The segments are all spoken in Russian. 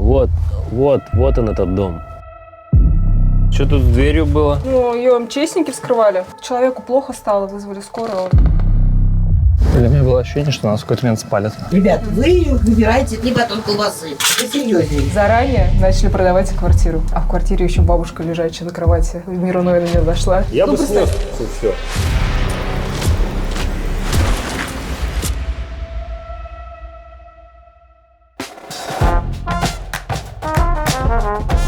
Вот он этот дом. Что тут с дверью было? Ну, ее МЧСники вскрывали. Человеку плохо стало, вызвали скорую. У меня было ощущение, что нас в какой-то момент спалят. Ребят, вы выбираете не батон колбасы. Это серьезнее. Заранее начали продавать квартиру. А в квартире еще бабушка лежачая на кровати. В мир иной на нее зашла. Я бы снес все.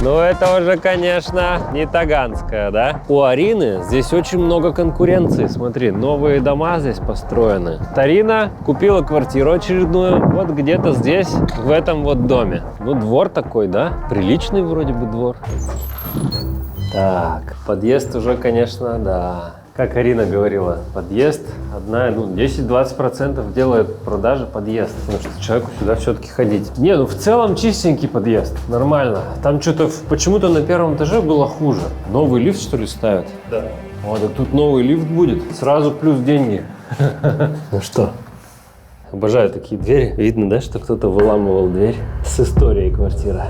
Ну, это уже, конечно, не Таганская, да? У Арины здесь очень много конкуренции. Смотри, новые дома здесь построены. Тарина купила квартиру очередную вот где-то здесь, в этом вот доме. Ну, двор такой, да? Приличный вроде бы двор. Так, подъезд уже, конечно, да. Как Арина говорила, подъезд, 10-20% делает продажи подъезд, потому что человеку сюда все-таки ходить. Не, ну в целом чистенький подъезд, нормально. Там что-то почему-то на первом этаже было хуже. Новый лифт, что ли, ставят? Да. Вот, а тут новый лифт будет, сразу плюс деньги. Ну что, обожаю такие двери. Видно, да, что кто-то выламывал дверь с историей квартиры.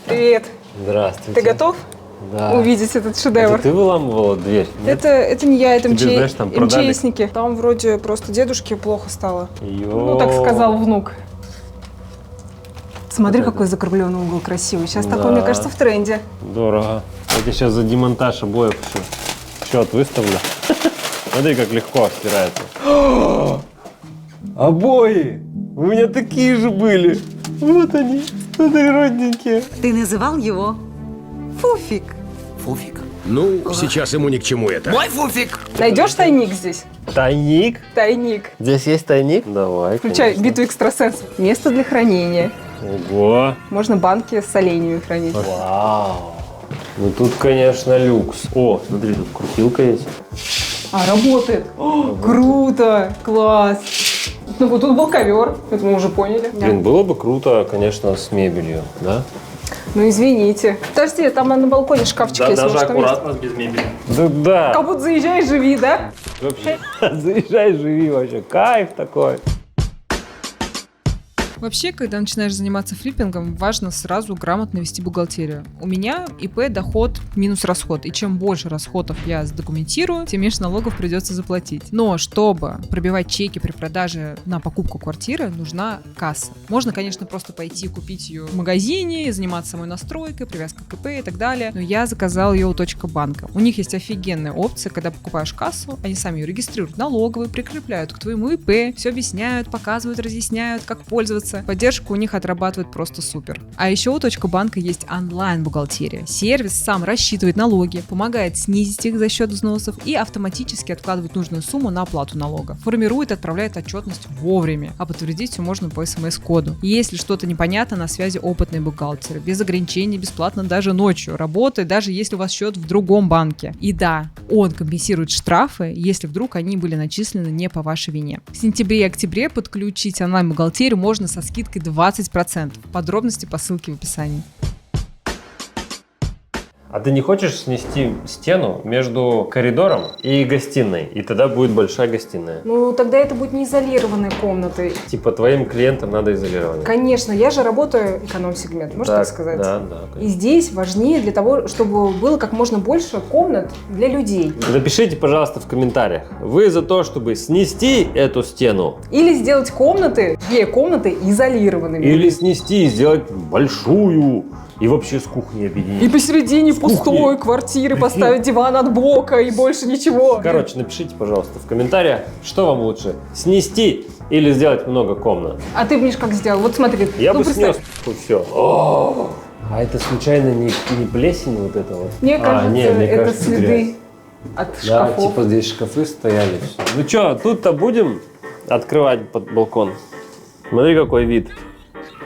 Привет. Здравствуйте. Ты готов Да. увидеть этот шедевр? Это ты выламывала дверь? Нет? Это не я, это Тебе, знаешь, там продали. МЧСники. Там вроде просто дедушке плохо стало. Ну, так сказал внук. Смотри, какой закругленный угол красивый. Сейчас такой, мне кажется, в тренде. Дорого. Я тебе сейчас за демонтаж обоев счет выставлю. Смотри, как легко стирается. Обои! У меня такие же были. Вот они. Смотри, родненькие. Ты называл его Фуфик. Фуфик? Ну, сейчас ему ни к чему это. Мой фуфик! Найдешь тайник здесь? Тайник? Тайник. Здесь есть тайник? Давай, Включай конечно. битву экстрасенсов. Место для хранения. Ого. Можно банки с оленями хранить. Вау. Ну тут, конечно, люкс. О, смотри, тут крутилка есть. А, работает. О, круто! Класс! Ну, вот тут был ковер, это мы уже поняли. Блин, было бы круто, конечно, с мебелью, да? Ну, извините. Подожди, там на балконе шкафчик есть. может, там есть? без мебели. Да. Как будто заезжай, живи, да? Вообще, заезжай, живи вообще. Кайф такой. Вообще, когда начинаешь заниматься флиппингом, важно сразу грамотно вести бухгалтерию. У меня ИП доход минус расход, и чем больше расходов я задокументирую, тем меньше налогов придется заплатить. Но чтобы пробивать чеки при продаже на покупку квартиры, нужна касса. Можно, конечно, просто пойти купить ее в магазине, заниматься самой настройкой, привязкой к ИП и так далее, но я заказал ее у Точка.банка. У них есть офигенная опция, когда покупаешь кассу, они сами ее регистрируют налоговые, прикрепляют к твоему ИП, все объясняют, показывают, разъясняют, как пользоваться. Поддержка у них отрабатывает просто супер. А еще у Точка.банка есть онлайн-бухгалтерия. Сервис сам рассчитывает налоги, помогает снизить их за счет взносов и автоматически откладывает нужную сумму на оплату налога. Формирует и отправляет отчетность вовремя, а подтвердить все можно по СМС-коду. Если что-то непонятно, на связи опытные бухгалтеры. Без ограничений, бесплатно даже ночью. Работает даже если у вас счет в другом банке. И да, он компенсирует штрафы, если вдруг они были начислены не по вашей вине. В сентябре и октябре подключить онлайн-бухгалтерию можно со скидкой 20%. Подробности по ссылке в описании. А ты не хочешь снести стену между коридором и гостиной? И тогда будет большая гостиная. Ну, тогда это будет не изолированной комнатой. Типа твоим клиентам надо изолирование. Конечно, я же работаю эконом-сегмент, можно так сказать? Да, И конечно. здесь важнее для того, чтобы было как можно больше комнат для людей. Напишите, пожалуйста, в комментариях. Вы за то, чтобы снести эту стену? Или сделать комнаты, 2 комнаты изолированными. Или снести и сделать большую? И вообще с кухней объединить. И посередине кухни. пустой квартиры поставить диван от бока и больше ничего. Короче, напишите, пожалуйста, в комментариях, что вам лучше, снести или сделать много комнат. А ты, Миш, как сделал? Вот смотри. Я бы представь. снес все. А это случайно не плесень вот это вот? Мне кажется, мне это кажется, следы грязь. от Да, шкафов. типа здесь шкафы стояли. Все. Ну что, тут-то будем открывать под балкон? Смотри, какой вид.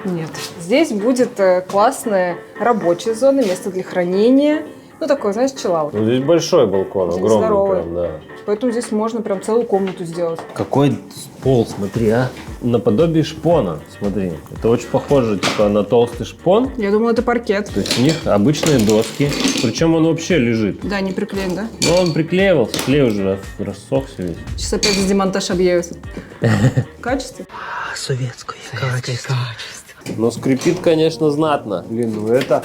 Нет. Здесь будет классная рабочая зона, место для хранения, Ну, такой, знаешь, чиллаут. Ну, здесь большой балкон, Здесь огромный здоровый. прям, да. Поэтому здесь можно прям целую комнату сделать. Какой пол, смотри, а. Наподобие шпона, смотри. Это очень похоже, типа, на толстый шпон. Я думала, это паркет. То есть у них обычные доски. Причем он вообще лежит. Да, не приклеен, да? Но он приклеивался, клей уже рассохся весь. Сейчас опять за демонтаж объявится. Качество? Советское качество. Но скрипит, конечно, знатно. Блин, ну это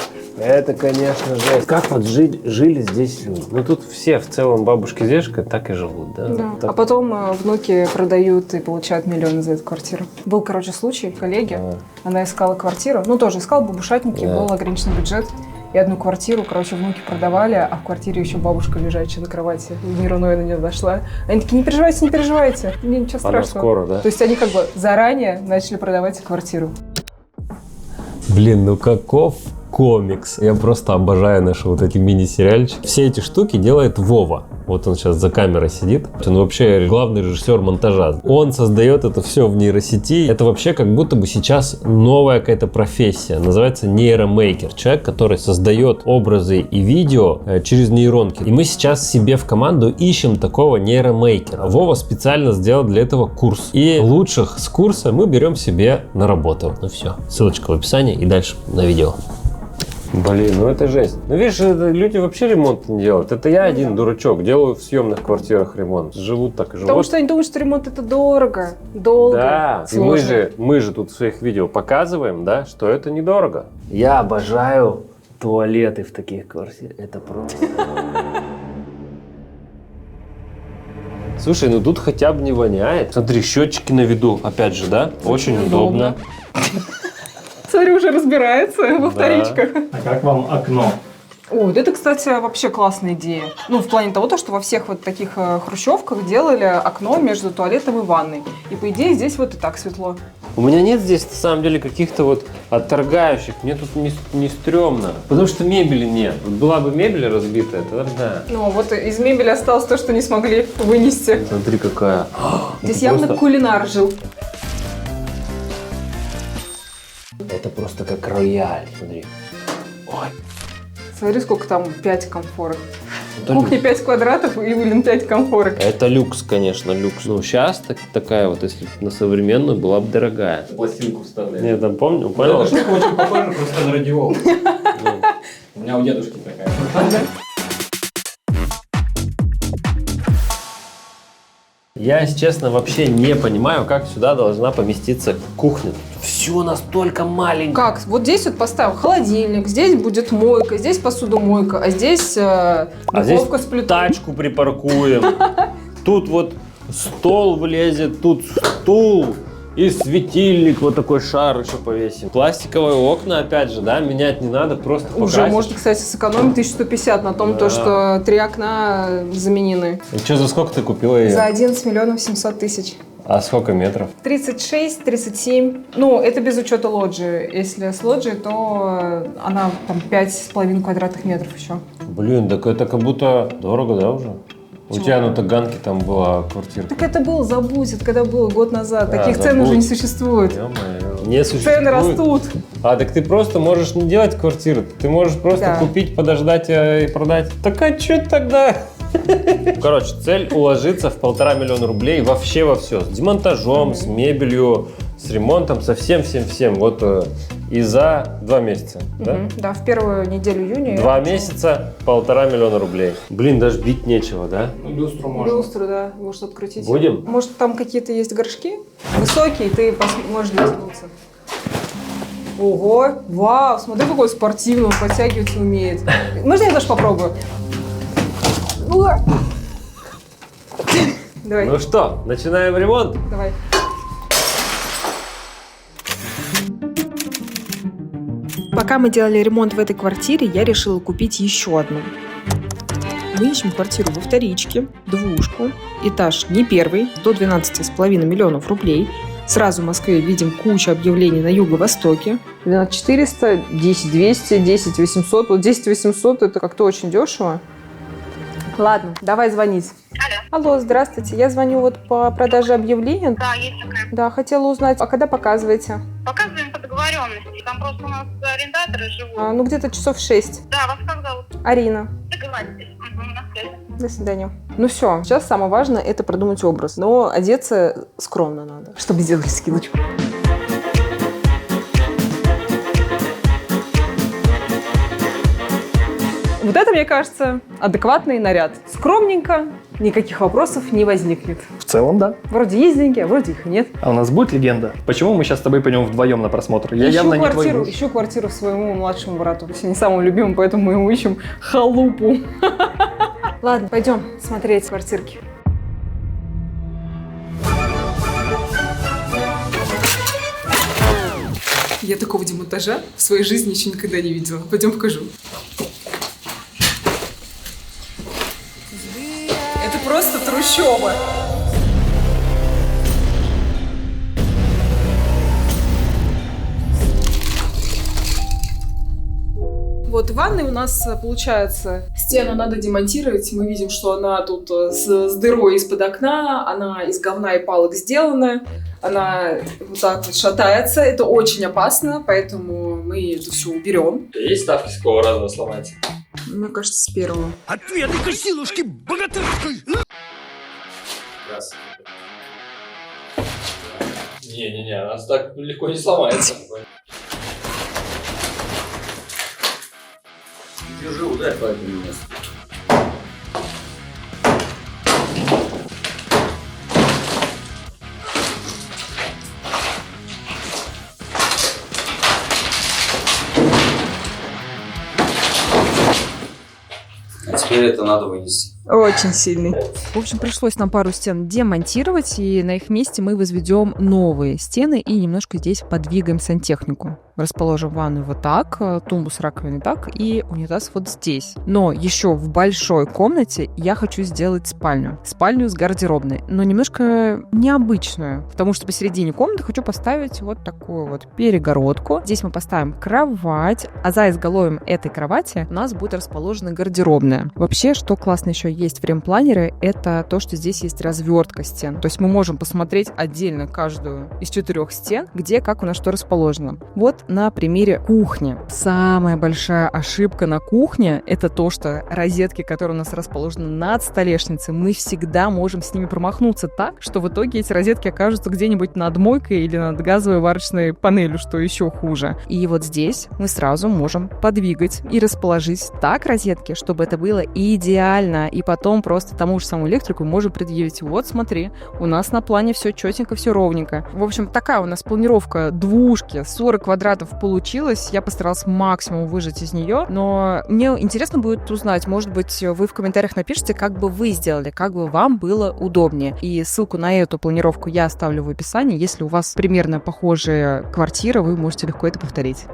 конечно, жесть. Как вот жили здесь люди? Ну тут все в целом бабушки с дедушкой так и живут, да? Да. Так. А потом внуки продают и получают миллионы за эту квартиру. Был, короче, случай, коллеги. Она искала квартиру. Ну, тоже искала бабушатники, был ограниченный бюджет. И одну квартиру, короче, внуки продавали, а в квартире еще бабушка лежачая на кровати. Мируной на нее зашла. Они такие, не переживайте, ничего страшного. Она скоро, да? То есть они как бы заранее начали продавать квартиру. Блин, ну каков комикс. Я просто обожаю наши вот эти мини-сериальчики. Все эти штуки делает Вова. Вот он сейчас за камерой сидит. Он вообще главный режиссер монтажа. Он создает это все в нейросети. Это вообще как будто бы сейчас новая какая-то профессия. Называется нейромейкер. Человек, который создает образы и видео через нейронки. И мы сейчас себе в команду ищем такого нейромейкера. Вова специально сделал для этого курс. И лучших с курса мы берем себе на работу. Ну все. Ссылочка в описании и дальше на видео. Блин, ну это жесть. Ну видишь, люди вообще ремонт не делают. Это я один дурачок, делаю в съемных квартирах ремонт. Живут так и живут. Потому что они думают, что ремонт это дорого, долго, да, сложно. и мы же тут в своих видео показываем, да, что это недорого. Я обожаю туалеты в таких квартирах. Это просто... Слушай, ну тут хотя бы не воняет. Смотри, счетчики на виду, опять же, да? Очень удобно. Смотри, уже разбирается во вторичках. А как вам окно? О, вот это, кстати, вообще классная идея. Ну, в плане того, что во всех вот таких хрущевках делали окно между туалетом и ванной. И, по идее, здесь вот и так светло. У меня нет здесь, на самом деле, каких-то вот отторгающих. Мне тут не стрёмно. Потому что мебели нет. Вот была бы мебель разбитая, тогда да. Ну, вот из мебели осталось то, что не смогли вынести. Смотри, какая. Здесь Это явно просто- кулинар жил. Это просто как рояль, смотри. Ой. Смотри, сколько там 5 комфорок. Это Кухня 5 квадратов и, блин, 5 комфорок. Это люкс, конечно, люкс. Ну, сейчас такая вот, если на современную, была бы дорогая. Пластинку вставляю. Я там помню, понял? Эта штука очень похожа просто на радиол. У меня у дедушки такая. Я, если честно, вообще не понимаю, как сюда должна поместиться кухня. Все настолько маленькое. Как? Вот здесь вот поставил холодильник, здесь будет мойка, здесь посудомойка, а здесь духовка с плитой. Тачку припаркуем. Тут вот стол влезет, тут стул и светильник, вот такой шар еще повесим. Пластиковые окна, опять же, да, менять не надо, просто Уже покрасить. можно, кстати, сэкономить 1150 на том, Да. то, что 3 окна заменены. И что, за сколько ты купила ее? За 11 миллионов 700 тысяч. А сколько метров? 36, 37. Ну, это без учета лоджии. Если с лоджией, то она там 5,5 квадратных метров еще. Блин, так это как будто дорого, да, уже? У Чего? тебя на Таганке там была квартира. Так это было, забудь, это когда было год назад. Да, Таких цен уже не забудь. существует. Ё-моё. Не существует. Цены растут. А, так ты просто можешь не делать квартиру. Ты можешь просто Да. купить, подождать и продать. Так а что тогда? Короче, цель уложиться в 1,5 миллиона рублей вообще во все. С демонтажом, с мебелью, с ремонтом, со всем-всем-всем. Вот и за 2 месяца. Да? Мгм. Да, в первую неделю июня. 2 месяца, 1,5 миллиона рублей. Блин, даже бить нечего, да? Ну, люстру можно. Люстру, да, может открутить. Будем? Может, там какие-то есть горшки высокие, ты можешь дотянуться. Ого, вау, смотри, какой спортивный, он подтягиваться умеет. Можно я тоже попробую? Уа. Давай, Ну что, начинаем ремонт? давай. Пока мы делали ремонт в этой квартире, я решила купить еще одну. Мы ищем квартиру во вторичке, двушку, этаж не первый, до 12,5 миллионов рублей. Сразу в Москве видим кучу объявлений на юго-востоке. 12400, 10200, 10800. Вот 10800 это как-то очень дешево. Ладно, давай звонить. Алло, здравствуйте. Я звоню вот по продаже объявлений. Да, есть такая. Да, хотела узнать, а когда показываете? Показываем по договору договоренности. Там просто у нас арендаторы живут. Ну, где-то часов 6. Да, вас как зовут? Арина. Договоритесь. На связи. До свидания. Ну все, сейчас самое важное — это продумать образ. Но одеться скромно надо, чтобы сделали скидочку. Вот это, мне кажется, адекватный наряд. Скромненько, никаких вопросов не возникнет. В целом, да. Вроде есть деньги, а вроде их и нет. А у нас будет легенда? Почему мы сейчас с тобой пойдем вдвоем на просмотр? Я явно не твой муж. Ищу квартиру своему младшему брату. Не самому любимому, поэтому мы ему ищем халупу. Ладно, пойдем смотреть квартирки. Я такого демонтажа в своей жизни еще никогда не видела. Пойдем покажу. Это просто трущоба. Вот в ванной у нас получается, стену надо демонтировать. Мы видим, что она тут с дырой из-под окна, она из говна и палок сделана. Она вот так вот шатается. Это очень опасно, поэтому мы это все уберем. Есть ставки, с какого раза сломается? Мне кажется, с первого. Ответы-ка, силушки, богатырской! Раз. Не-не-не, она так легко не сломается. Держи, ударь по этому месту. А теперь это надо вынести. Очень сильный. В общем, пришлось нам пару стен демонтировать, и на их месте мы возведем новые стены и немножко здесь подвигаем сантехнику. Расположим ванную вот так, тумбу с раковиной так и унитаз вот здесь. Но еще в большой комнате я хочу сделать спальню. Спальню с гардеробной, но немножко необычную, потому что посередине комнаты хочу поставить вот такую вот перегородку. Здесь мы поставим кровать, а за изголовьем этой кровати у нас будет расположена гардеробная. Вообще, что классно еще есть в ремпланере, это то, что здесь есть развертка стен. То есть мы можем посмотреть отдельно каждую из 4 стен, где как у нас что расположено. Вот на примере кухни. Самая большая ошибка на кухне — это то, что розетки, которые у нас расположены над столешницей, мы всегда можем с ними промахнуться так, что в итоге эти розетки окажутся где-нибудь над мойкой или над газовой варочной панелью, что еще хуже. И вот здесь мы сразу можем подвигать и расположить так розетки, чтобы это было идеально. И потом просто тому же самому электрику можем предъявить: вот смотри, у нас на плане все четенько, все ровненько. В общем, такая у нас планировка двушки, 40 квадратов получилась. Я постаралась максимум выжать из нее, но мне интересно будет узнать, может быть, вы в комментариях напишите, как бы вы сделали, как бы вам было удобнее. И ссылку на эту планировку я оставлю в описании. Если у вас примерно похожая квартира, вы можете легко это повторить.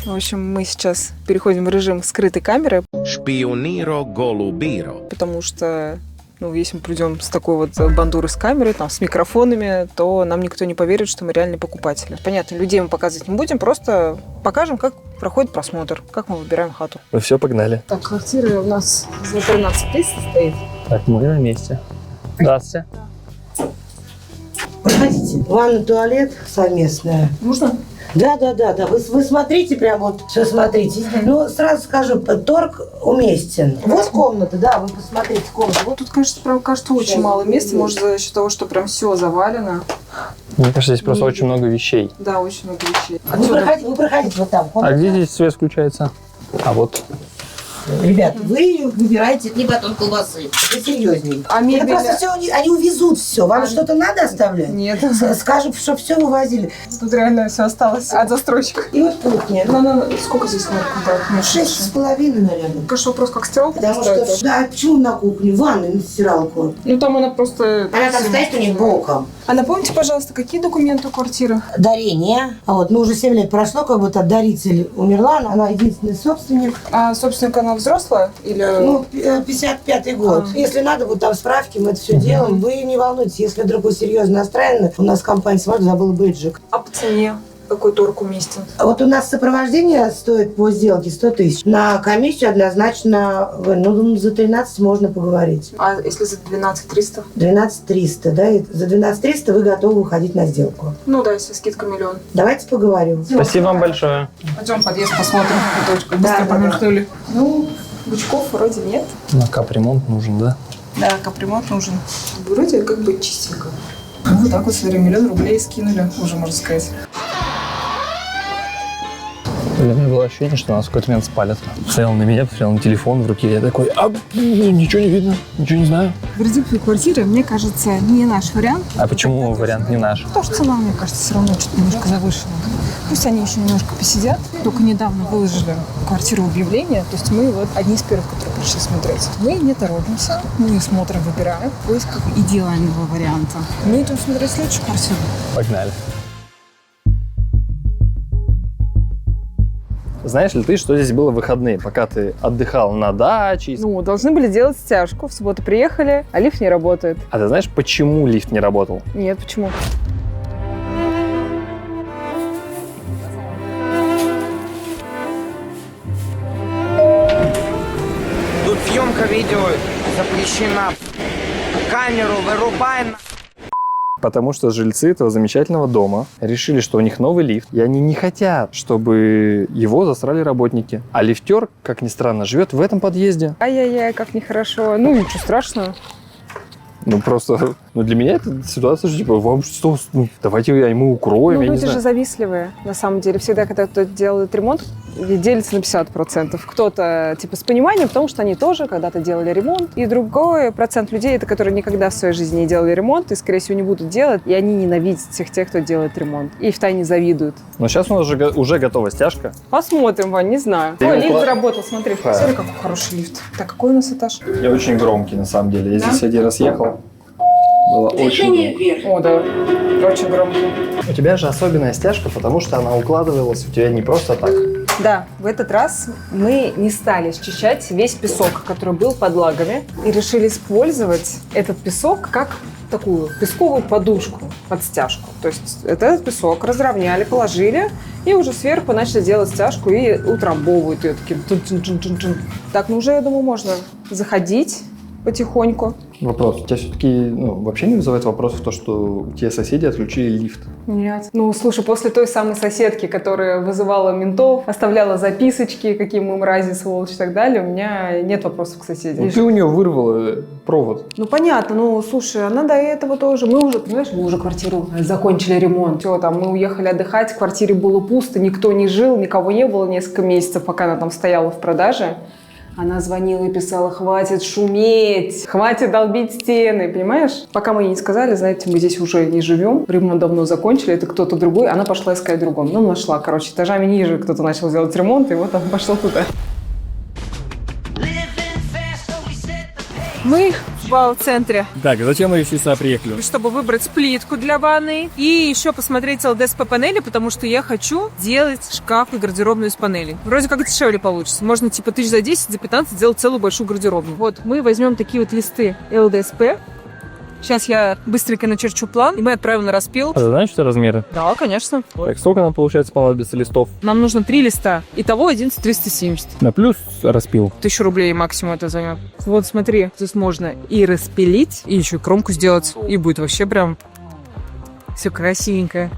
В общем, мы сейчас переходим в режим скрытой камеры, Шпиониро голубиро. потому что, если мы придем с такой вот бандурой с камерой, там, с микрофонами, то нам никто не поверит, что мы реальные покупатели. Понятно, людей мы показывать не будем, просто покажем, как проходит просмотр, как мы выбираем хату. Ну все, погнали. Так, квартира у нас за 13 тысяч стоит. Так, мы на месте. Здравствуйте. Проходите. Ванна, туалет совместная. Можно? Да. Вы смотрите, прям вот все смотрите. Ну, сразу скажу, торг уместен. Вот комната, да, вы посмотрите комнату. Вот Тут, кажется, очень мало места, может, за счет того, что прям все завалено. Мне кажется, здесь просто очень много вещей. Да, очень много вещей. вы проходите вот там. А где здесь свет включается? А вот. Ребят, вы выбираете не батон колбасы. Вы серьезнее. А мебель? Это просто все, они увезут все. Вам что-то надо оставлять? Нет. Скажут, что все вывозили. Тут реально все осталось от застройщиков. И вот кухня. Сколько здесь надо? 6,5, наверное. Конечно, вопрос, как стиралку Потому что, да, почему на кухню? Ванную на стиралку. Там она просто... Она там стоит у них боком. А напомните, пожалуйста, какие документы у квартиры? Дарение. Уже 7 лет прошло, как будто даритель умерла. Она единственный собственник. А собственник она взрослая? Или... 55-й год. Если надо, вот там справки, мы это все делаем. Вы не волнуйтесь, если вдруг вы серьезно настроены, у нас компания «Смарт» забыла бейджик. А по цене? какой торг уместен? Вот у нас сопровождение стоит по сделке 100 тысяч. На комиссию однозначно, ну, за 13 можно поговорить. А если за 12 300? 12 300, да? И за 12 300 вы готовы уходить на сделку. Ну да, если скидка миллион. Давайте поговорим. Спасибо вам большое. Пойдем в подъезд посмотрим. Точку. Да, Быстро да, промелькнули. Ну, бычков вроде нет. На капремонт нужен, да? Да, капремонт нужен. Вроде как бы чистенько. Ну, вот так вот, смотри, 1 000 000 рублей скинули, уже можно сказать. У меня было ощущение, что нас в какой-то момент спалят. Стоял на меня, посмотрел на телефон в руке, я такой, ничего не видно, ничего не знаю. Гардеробные квартиры, мне кажется, не наш вариант. А почему вариант не наш? Потому что цена, мне кажется, все равно что-то немножко завышена. Пусть они еще немножко посидят. Только недавно выложили квартиру объявления. То есть мы вот одни из первых, которые пришли смотреть. Мы не торопимся, мы смотрим, выбираем в поисках идеального варианта. Мы идем смотреть следующую квартиру. Погнали. Знаешь ли ты, что здесь было в выходные, пока ты отдыхал на даче? Ну, должны были делать стяжку. В субботу приехали, а лифт не работает. А ты знаешь, почему лифт не работал? Нет, почему? Тут съемка видео запрещена. Камеру вырубай. Потому что жильцы этого замечательного дома решили, что у них новый лифт, и они не хотят, чтобы его засрали работники. А лифтер, как ни странно, живет в этом подъезде. Ай-яй-яй, как нехорошо. Ну, ничего страшного. Ну, просто, для меня эта ситуация, что, типа, вам что, давайте ему укроем, Ну, я не люди знаю. же завистливые, на самом деле. Всегда, когда кто-то делает ремонт, делится на 50%. Кто-то, типа, с пониманием, потому что они тоже когда-то делали ремонт. И другой процент людей, это которые никогда в своей жизни не делали ремонт и, скорее всего, не будут делать. И они ненавидят всех тех, кто делает ремонт. И втайне завидуют. Но сейчас у нас уже готова стяжка. Посмотрим, Вань, не знаю. Ты Ой, его лифт кла- заработал, смотри. Да. Смотри, какой хороший лифт. Так, какой у нас этаж? Я очень громкий, на самом деле. Я здесь один раз ехал. Было очень громко. О, да, очень громко. У тебя же особенная стяжка, потому что она укладывалась у тебя не просто так. Да, в этот раз мы не стали счищать весь песок, который был под лагами, и решили использовать этот песок как такую песковую подушку под стяжку. То есть этот песок разровняли, положили, и уже сверху начали делать стяжку и утрамбовывают ее таким тун-тун-тун-тун-тун. Так, ну уже, я думаю, можно заходить потихоньку. Вопрос. У тебя все-таки вообще не вызывает вопросов то, что те соседи отключили лифт? Нет. Ну, слушай, после той самой соседки, которая вызывала ментов, оставляла записочки, какие мы мрази, сволочь и так далее, у меня нет вопросов к соседям. Ну, ты у нее вырвала провод. Ну, понятно. Ну, слушай, она до этого тоже. Мы уже, понимаешь, мы уже квартиру закончили ремонт. Все, там, мы уехали отдыхать, в квартире было пусто, никто не жил, никого не было несколько месяцев, пока она там стояла в продаже. Она звонила и писала: хватит шуметь, хватит долбить стены, понимаешь? Пока мы ей не сказали, знаете, мы здесь уже не живем, ремонт давно закончили, это кто-то другой, она пошла искать другом. Ну, нашла, короче, этажами ниже кто-то начал делать ремонт, и вот она пошла туда. Мы в бау-центре, Так, зачем мы сюда приехали? чтобы выбрать плитку для ванны и еще посмотреть ЛДСП панели, потому что я хочу делать шкаф и гардеробную из панелей. Вроде как дешевле получится. Можно типа 1000 за 10, за 15 сделать целую большую гардеробную. Вот, мы возьмем такие вот листы ЛДСП. Сейчас я быстренько начерчу план, и мы отправим на распил. А ты знаешь, что размеры? Да, конечно. Так, сколько нам, получается, понадобится листов? Нам нужно 3 листа. Итого 11 370. На плюс распил. 1000 рублей максимум это займет. Вот смотри, здесь можно и распилить, и еще и кромку сделать. И будет вообще прям все красивенькое.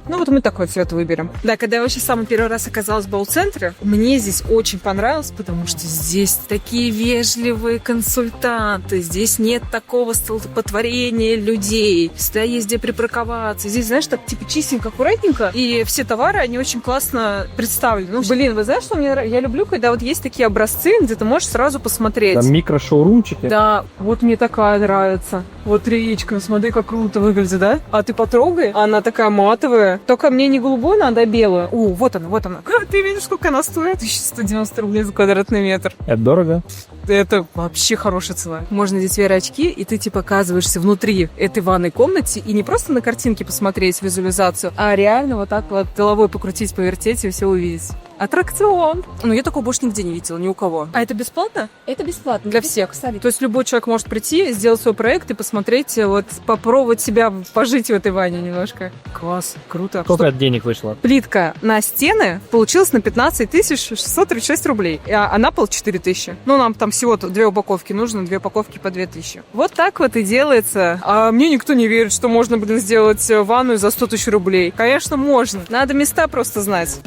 Ну вот мы такой цвет выберем. Да, когда я вообще самый первый раз оказалась в бау-центре, мне здесь очень понравилось, потому что здесь такие вежливые консультанты, здесь нет такого столпотворения людей, всегда есть где припарковаться. Здесь, знаешь, так типа чистенько, аккуратненько, и все товары, они очень классно представлены. Ну, блин, вы знаете, что я люблю, когда вот есть такие образцы, где ты можешь сразу посмотреть. Там микро-шоурумчики. Да, вот мне такая нравится. Вот речка, смотри, как круто выглядит, да? А ты потрогай, она такая матовая. Только мне не голубую надо, а белую. О, вот она, вот она. Ты видишь, сколько она стоит? 1190 рублей за квадратный метр. Это дорого? Это вообще хорошая цена. Можно здесь VR очки, и ты типа оказываешься внутри этой ванной комнате, и не просто на картинке посмотреть визуализацию, а реально вот так вот головой покрутить, повертеть и все увидеть. Аттракцион. Ну, я такого больше нигде не видела, ни у кого. А это бесплатно? Это бесплатно. Для всех. То есть любой человек может прийти, сделать свой проект и посмотреть, вот попробовать себя, пожить в этой ванне немножко. Класс, круто. Сколько от денег вышло? Плитка на стены получилась на 15 636 рублей, а на пол 4 тысячи. Ну, нам там всего-то 2 упаковки нужно, 2 упаковки по 2 тысячи. Вот так вот и делается. А мне никто не верит, что можно, сделать ванную за 100 тысяч рублей. Конечно, можно. Надо места просто знать.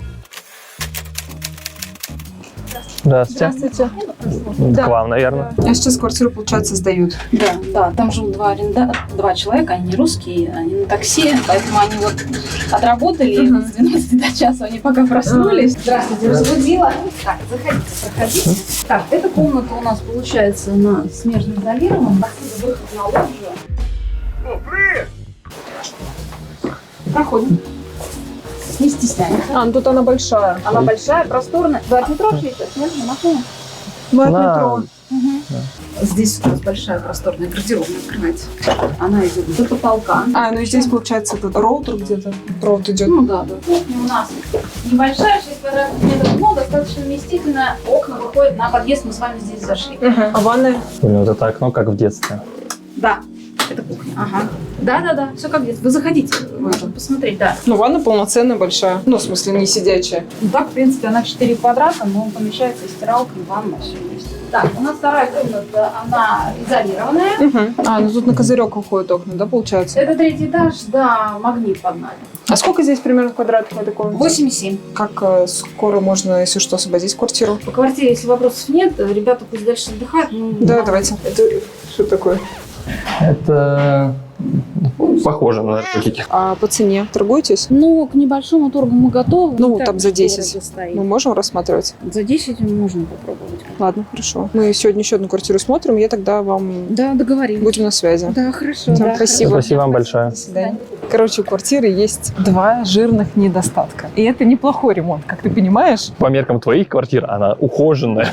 Здравствуйте. К вам, наверное. А сейчас квартиру, получается, сдают. Да, там живут два человека, они русские, они на такси, поэтому они вот отработали с 12 до часа, они пока проснулись. Здравствуйте, разбудила. Так, заходите, проходите. Так, эта комната у нас получается на смежно изолирована, отсюда выход на лоджию. Проходим. Не стесняйтесь. Ну тут она большая. Она большая, просторная. Вы от метро шли сейчас, нет, на машину? Мы от метро. Здесь у нас большая просторная гардеробная, открывайте. Она идет до потолка. Ну и здесь, получается, этот роутер где-то. Провод идет. Ну да. Кухня у нас небольшая, 6 квадратных метров, но достаточно вместительная. Окна выходят на подъезд, мы с вами здесь зашли. А ванная? Вот это окно, как в детстве. Да, это кухня. Ага. Да, все как здесь. Вы заходите, можно посмотреть, да. Ну, ванна полноценная, большая. Ну, в смысле, не сидячая. Ну так, в принципе, она 4 квадрата, но помещается и стиралка, и ванна, все есть. Так, у нас вторая комната, она изолированная. Ну тут на козырек выходят окна, да, получается? Это 3-й этаж, да, магнит под нами. А сколько здесь примерно квадратов в этой комнате? 8,7. Как скоро можно, если что, освободить квартиру? По квартире, если вопросов нет, ребята пусть дальше отдыхают. Да, давайте. Это что такое? Это похоже на наркотики. А по цене торгуетесь? Ну, к небольшому торгу мы готовы. Ну, Не так там за уж 10. дорого стоит. Мы можем рассматривать? За 10 мы можем попробовать. Ладно, хорошо. Мы сегодня еще одну квартиру смотрим, я тогда вам... Да, договорились. Будем на связи. Да, хорошо. Всем Да, спасибо. Спасибо вам большое. До свидания. Короче, у квартиры есть 2 жирных недостатка. И это неплохой ремонт, как ты понимаешь. По меркам твоих квартир она ухоженная.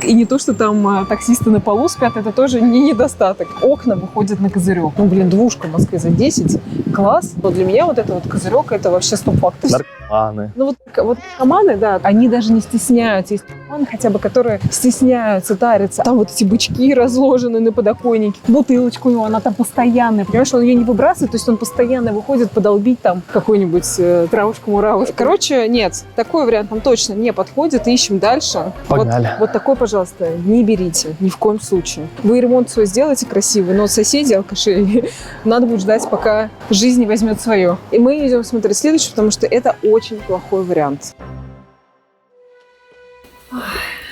И не то, что там таксисты на полу спят, это тоже не недостаток. Окна выходят на козырек. Ну, блин, двушка в Москве за 10. Класс. Но для меня вот это вот козырек, это вообще стоп-факт. Наркоманы. Ну вот наркоманы, да, они даже не стесняются. Есть наркоманы хотя бы, которые стесняются, тарятся. Там вот эти бычки разложены на подоконнике. Бутылочку у него, она там постоянная. Понимаешь, он ее не выбрасывает, то есть он постоянно выходит подолбить там какую-нибудь травушку-муравушку. Короче, нет, такой вариант нам точно не подходит. Ищем дальше. Погнали. Вот такой, пожалуйста, не берите. Ни в коем случае. Вы ремонт свой сделаете красивый, но соседи, алкаши, надо будет ждать, пока жизнь возьмет свое. И мы идем смотреть следующий, потому что это очень плохой вариант.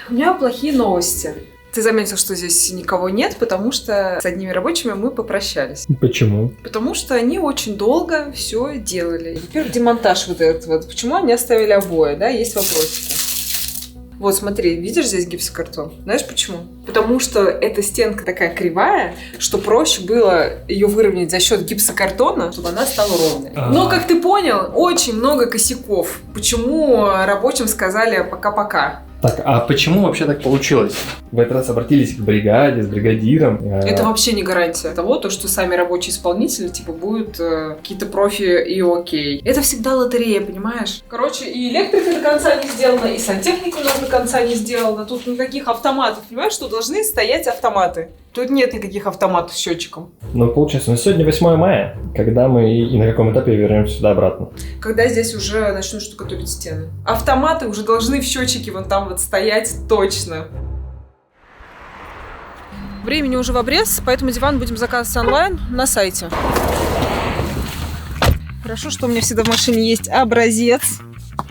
У меня плохие новости. Ты заметил, что здесь никого нет, потому что с одними рабочими мы попрощались. Почему? Потому что они очень долго все делали. Теперь демонтаж вот этот вот. Почему они оставили обои, да? Есть вопросики. Вот, смотри, видишь здесь гипсокартон? Знаешь почему? Потому что эта стенка такая кривая, что проще было ее выровнять за счет гипсокартона, чтобы она стала ровной. Но, как ты понял, очень много косяков. Почему рабочим сказали пока-пока? Так, а почему вообще так получилось? В этот раз обратились к бригаде, с бригадиром. Это вообще не гарантия того, что сами рабочие исполнители, будут какие-то профи и окей. Это всегда лотерея, понимаешь? Короче, и электрика до конца не сделана, и сантехника у нас до конца не сделана. Тут никаких автоматов, понимаешь, что должны стоять автоматы. Тут нет никаких автоматов с счетчиком. Ну, получается, сегодня 8 мая, когда мы и на каком этапе вернемся сюда обратно? Когда здесь уже начнут штукатурить стены. Автоматы уже должны в счетчике вон там вот стоять точно. Времени уже в обрез, поэтому диван будем заказывать онлайн на сайте. Хорошо, что у меня всегда в машине есть образец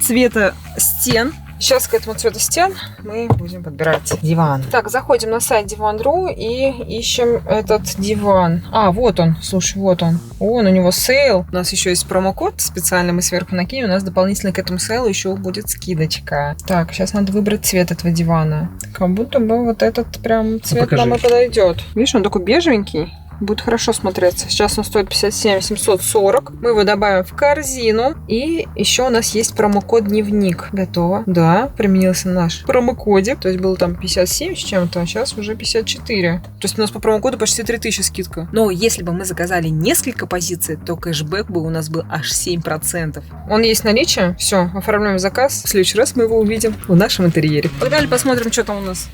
цвета стен. Сейчас к этому цвету стен мы будем подбирать диван. Так, заходим на сайт Divan.ru и ищем этот диван. Вот он, слушай, вот он. У него сейл. У нас еще есть промокод специально, мы сверху накинем. У нас дополнительно к этому сейлу еще будет скидочка. Так, сейчас надо выбрать цвет этого дивана. Как будто бы вот этот прям цвет нам и подойдет. Видишь, он такой бежевенький. Будет хорошо смотреться. Сейчас он стоит 57 740. Мы его добавим в корзину. И еще у нас есть промокод «Дневник». Готово. Да, применился наш промокодик. То есть было там 57 с чем-то, а сейчас уже 54. То есть у нас по промокоду почти 3000 скидка. Но если бы мы заказали несколько позиций, то кэшбэк бы у нас был аж 7%. Он есть в наличии. Все, оформляем заказ. В следующий раз мы его увидим в нашем интерьере. Погнали посмотрим, что там у нас.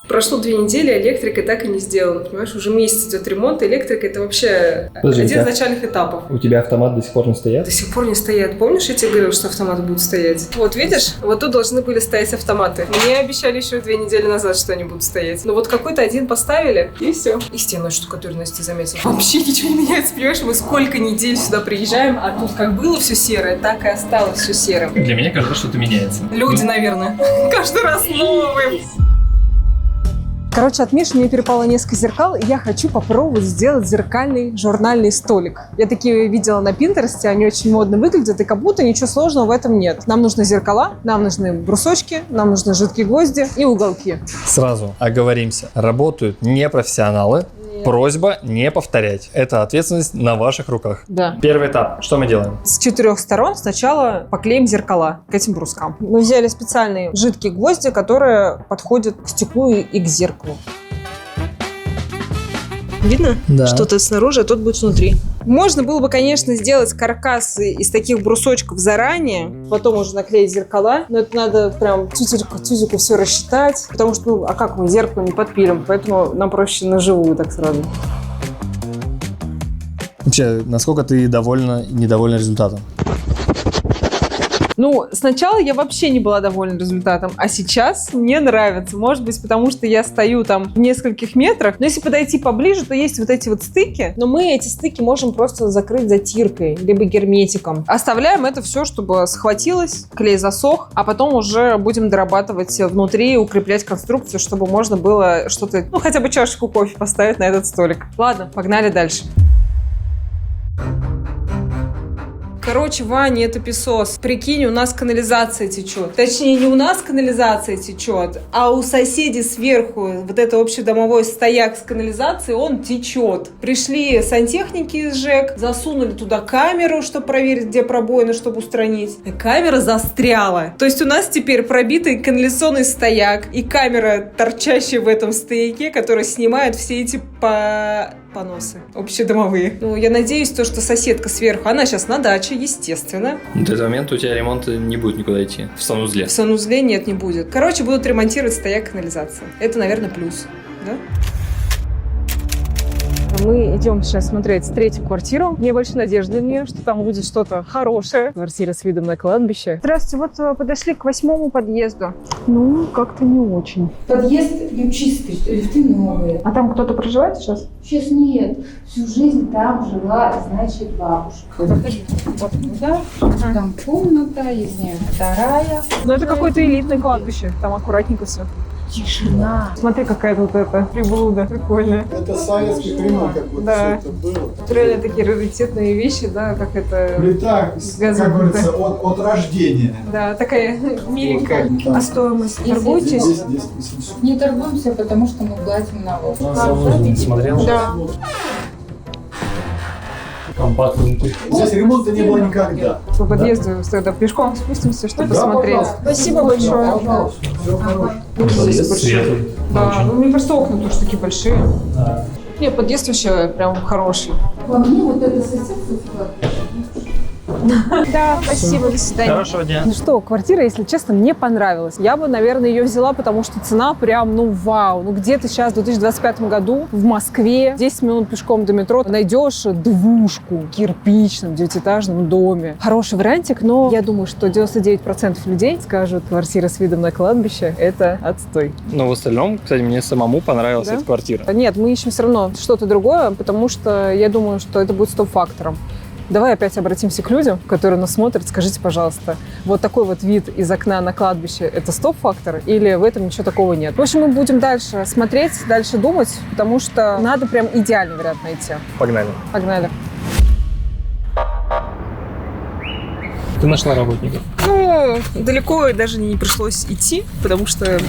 Прошло 2 недели, электрика так и не сделана. Понимаешь, уже месяц идет ремонт, электрика — это вообще один из начальных этапов. У тебя автомат до сих пор не стоят? До сих пор не стоят. Помнишь, я тебе говорила, что автоматы будут стоять? Вот видишь, вот тут должны были стоять автоматы. Мне обещали еще 2 недели назад, что они будут стоять. Но вот какой-то один поставили, и все. И стену штукатурную, если ты заметил. Вообще ничего не меняется, понимаешь? Мы сколько недель сюда приезжаем, а тут как было все серое, так и осталось все серым. Для меня кажется, что-то меняется. Люди, наверное. Каждый раз новые. Короче, от Миши мне перепало несколько зеркал, и я хочу попробовать сделать зеркальный журнальный столик. Я такие видела на Пинтересте, они очень модно выглядят, и как будто ничего сложного в этом нет. Нам нужны зеркала, нам нужны брусочки, нам нужны жидкие гвозди и уголки. Сразу оговоримся. Работают непрофессионалы. Просьба не повторять. Это ответственность на ваших руках. Да. Первый этап. Что мы делаем? С 4 сторон сначала поклеим зеркала к этим брускам. Мы взяли специальные жидкие гвозди, которые подходят к стеклу и к зеркалу. Видно? Да. Что-то снаружи, а тот будет внутри. Можно было бы, конечно, сделать каркасы из таких брусочков заранее, потом уже наклеить зеркала, но это надо прям тюзику все рассчитать, потому что, а как мы зеркало не подпилим, поэтому нам проще на живую так сразу. Вообще, насколько ты довольна и недовольна результатом? Ну, сначала я вообще не была довольна результатом, а сейчас мне нравится. Может быть, потому что я стою там в нескольких метрах, но если подойти поближе, то есть вот эти вот стыки, но мы эти стыки можем просто закрыть затиркой, либо герметиком. Оставляем это все, чтобы схватилось, клей засох, а потом уже будем дорабатывать внутри, укреплять конструкцию, чтобы можно было что-то, ну, хотя бы чашечку кофе поставить на этот столик. Ладно, погнали дальше. Короче, Ваня, это песос. Прикинь, у нас канализация течет. Точнее, не у нас канализация течет, а у соседей сверху вот это общедомовой стояк с канализацией, он течет. Пришли сантехники из ЖЭК, засунули туда камеру, чтобы проверить, где пробоины, чтобы устранить. И камера застряла. То есть у нас теперь пробитый канализационный стояк и камера, торчащая в этом стояке, которая снимает все эти поносы общедомовые. Ну, я надеюсь, то, что соседка сверху, она сейчас на даче, естественно. В этот момент у тебя ремонт не будет никуда идти. В санузле. В санузле нет, не будет. Короче, будут ремонтировать стояк канализации. Это, наверное, плюс. Да? Мы идем сейчас смотреть третью квартиру. Мне больше надежды в нее, что там будет что-то хорошее. Квартира с видом на кладбище. Здравствуйте, вот подошли к 8-му подъезду. Ну, как-то не очень. Подъезд чистый, лифты новые. А там кто-то проживает сейчас? Сейчас нет. Всю жизнь там жила, значит, бабушка. Вот туда, там комната, из нее вторая. Ну, это какое-то элитное кладбище. Там аккуратненько все. Тишина. Смотри, какая тут эта приблуда прикольная. Это советский времен какой-то Да. все это было. Реально такие раритетные вещи, да, как это... Плита, как говорится, от рождения. Да, такая миленькая. Вот так. А стоимость? Здесь Торгуетесь? Здесь 800. Не торгуемся, потому что мы платим налог. Смотрел? Да. Компактный. Здесь ремонта не было никогда. По подъезду тогда пешком спустимся, чтобы Да, посмотреть. пожалуйста. Спасибо большое. Пожалуйста, всего хорошего. Подъезд светлый. Да, ну мне просто окна тоже такие большие. Да. Не, подъезд вообще прям хороший. По мне вот это соседство Да, спасибо, до свидания. Хорошего дня. Ну что, квартира, если честно, мне понравилась. Я бы, наверное, ее взяла, потому что цена прям, ну вау. Ну где ты сейчас в 2025 году в Москве 10 минут пешком до метро найдешь двушку в кирпичном девятиэтажном доме. Хороший вариантик, но я думаю, что 99% людей скажут, квартира с видом на кладбище – это отстой. Но в остальном, кстати, мне самому понравилась Да? эта квартира. Нет, мы ищем все равно что-то другое, потому что я думаю, что это будет стоп-фактором. Давай опять обратимся к людям, которые нас смотрят. Скажите, пожалуйста, вот такой вот вид из окна на кладбище – это стоп-фактор или в этом ничего такого нет? В общем, мы будем дальше смотреть, дальше думать, потому что надо прям идеальный вариант найти. Погнали. Погнали. Ты нашла работников? Ну, далеко даже не пришлось идти, потому что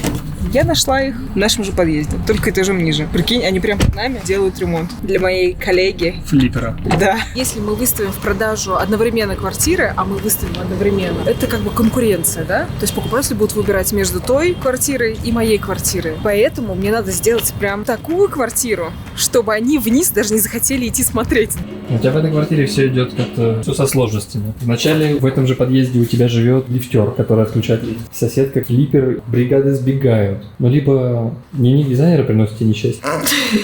Я нашла их в нашем же подъезде, только этажом ниже. Прикинь, они прям под нами делают ремонт. Для моей коллеги. Флиппера. Да. Если мы выставим в продажу одновременно квартиры, а мы выставим одновременно, это как бы конкуренция, да? То есть покупатели будут выбирать между той квартирой и моей квартирой. Поэтому мне надо сделать прям такую квартиру, чтобы они вниз даже не захотели идти смотреть. У тебя в этой квартире все идет как-то все со сложностями. Вначале в этом же подъезде у тебя живет лифтер, который отключает лифт. Соседка, флиппер, бригады сбегают. Ну, либо дневник дизайнера приносит тебе несчастье.